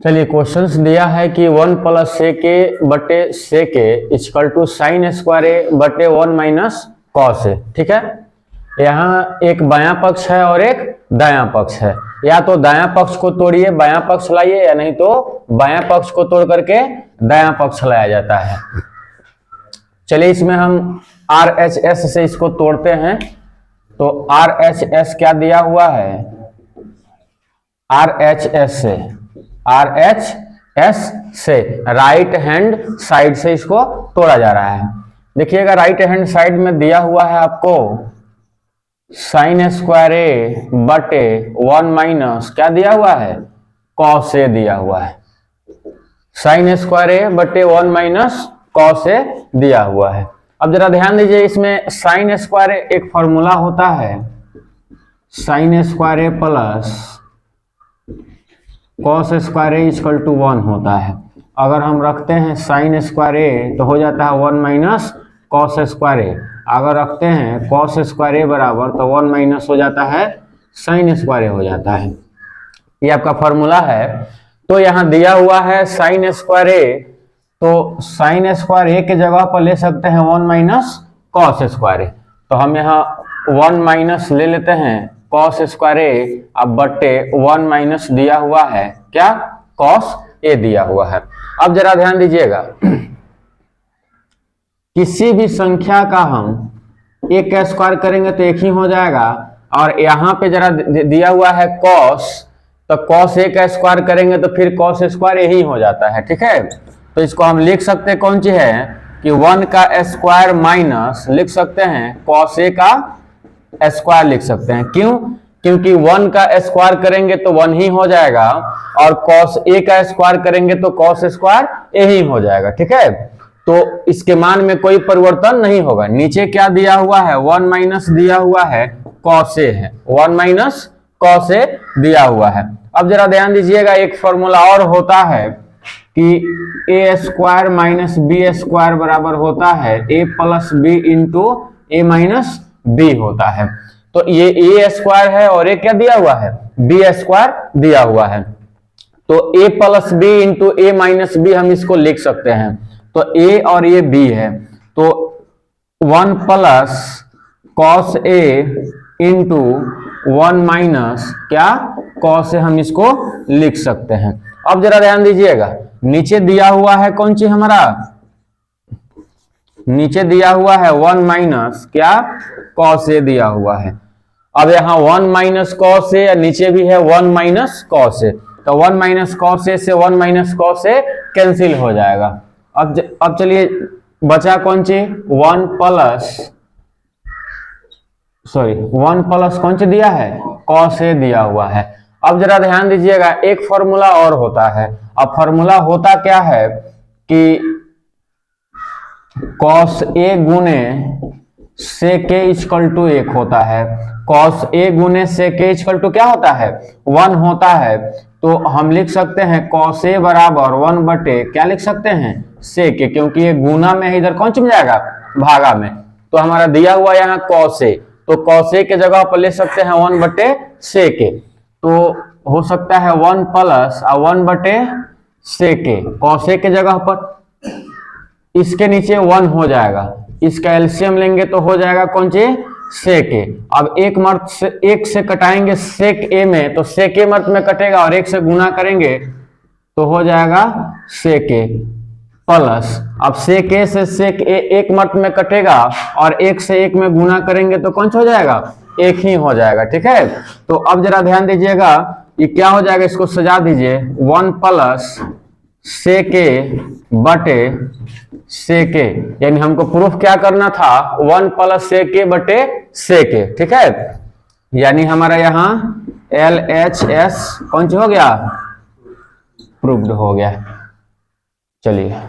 चलिए क्वेश्चंस दिया है कि 1 प्लस से के बटे से के इक्वल टू साइन स्क्वायर ए बटे 1 माइनस कॉस ए। ठीक है, यहाँ एक बायां पक्ष है और एक दायां पक्ष है। या तो दायां पक्ष को तोड़िए बायां पक्ष लाइए, या नहीं तो बायां पक्ष को तोड़ करके दायां पक्ष लाया जाता है। चलिए इसमें हम RHS से इसको तोड़ते हैं। तो RHS क्या दिया हुआ है, RHS से राइट हैंड साइड से इसको तोड़ा जा रहा है। देखिएगा राइट हैंड साइड में दिया हुआ है आपको साइन स्क्वायर ए बटे 1 माइनस क्या दिया हुआ है, कॉस ए दिया हुआ है। साइन स्क्वायर ए बटे 1 माइनस कॉस ए दिया हुआ है। अब जरा ध्यान दीजिए, इसमें साइन स्क्वायर ए एक फॉर्मूला होता है, sine square A plus cos square A equal to 1 होता है। अगर हम रखते हैं साइन स्क्वायर ए तो हो जाता है 1 माइनस कॉस स्क्वायर ए। अगर रखते हैं कॉस स्क्वायर ए बराबर तो 1 माइनस हो जाता है साइन स्क्वायर ए हो जाता है। ये आपका फॉर्मूला है। तो यहाँ दिया हुआ है साइन स्क्वायर ए, तो साइन स्क्वायर ए के जगह पर ले सकते हैं 1 माइनस कॉस स्क्वायर ए। तो हम यहाँ 1 माइनस ले लेते हैं कॉस स्क्वायर ए, अब बट्टे 1 माइनस दिया हुआ है क्या, कॉस ए दिया हुआ है। अब जरा ध्यान दीजिएगा, किसी भी संख्या का हम एक का स्क्वायर करेंगे तो एक ही हो जाएगा, और यहाँ पे जरा दिया हुआ है कॉस, तो कॉस ए का स्क्वायर करेंगे तो फिर कॉस स्क्वायर यही हो जाता है। ठीक है, तो इसको हम लिख सकते हैं कौन सी है कि 1 का स्क्वायर माइनस लिख सकते हैं कॉस ए का स्क्वायर लिख सकते हैं। क्यों, क्योंकि 1 का स्क्वायर करेंगे तो 1 ही हो जाएगा, और कॉस ए का स्क्वायर करेंगे तो कॉस स्क्वायर यही हो जाएगा। ठीक है, तो इसके मान में कोई परिवर्तन नहीं होगा। नीचे क्या दिया हुआ है, 1 माइनस दिया हुआ है कॉस ए है, 1 माइनस कॉस ए दिया हुआ है। अब जरा ध्यान दीजिएगा, एक फॉर्मूला और होता है कि ए स्क्वायर माइनस बी स्क्वायर बराबर होता है ए प्लस बी इंटू ए माइनस बी होता है। तो ये ए स्क्वायर है और ए क्या दिया हुआ है, बी स्क्वायर दिया हुआ है। तो ए प्लस बी इंटू ए माइनस बी हम इसको लिख सकते हैं। तो ए और ये बी है, तो 1 plus cos A into 1 minus क्या कॉस ए हम इसको लिख सकते हैं। अब जरा ध्यान दीजिएगा, नीचे दिया हुआ है कौन सी हमारा, नीचे दिया हुआ है 1 माइनस क्या कॉस ए दिया हुआ है। अब यहाँ 1 माइनस कॉस ए, नीचे भी है 1 माइनस कॉस ए, तो 1 माइनस कॉस ए से 1 माइनस कॉस ए कैंसिल हो जाएगा। अब चलिए बचा कौन सी 1 प्लस कौन सी दिया है, कॉस ए दिया हुआ है। अब जरा ध्यान दीजिएगा, एक फॉर्मूला और होता है। अब फॉर्मूला होता क्या है कि कॉस ए गुने से के इक्वल टू 1 होता है। कॉस ए गुने से के इक्वल टू क्या होता है, 1 होता है। तो हम लिख सकते हैं कॉस ए बराबर 1 बटे क्या लिख सकते हैं, से के, क्योंकि ये गुना में है, इधर कौन सी में जाएगा, भागा में। तो हमारा दिया हुआ यहाँ कॉस ए, तो कॉस ए के जगह पर ले सकते हैं 1 बटे से के, तो हो सकता है 1 प्लस 1 बटे से के। कॉस ए के जगह पर इसके नीचे 1 हो जाएगा, इसका एलसीएम लेंगे तो हो जाएगा कौन सी, सेक ए। अब एक से कटाएंगे सेक ए में, तो सेक ए मर्त में कटेगा, और 1 से गुना करेंगे तो हो जाएगा सेक ए प्लस, अब सेक ए से सेक ए एक मर्त में कटेगा, और 1 से 1 में गुना करेंगे तो कौन सा हो जाएगा, 1 ही हो जाएगा। ठीक है, तो अब जरा ध्यान दीजिएगा, ये क्या हो जाएगा, इसको सजा दीजिए, 1 प्लस सेक ए बटे सेक ए, यानी हमको प्रूफ क्या करना था, 1 प्लस सेक ए बटे सेक ए। ठीक है, यानी हमारा यहाँ LHS कौन सा हो गया, प्रूव्ड हो गया। चलिए।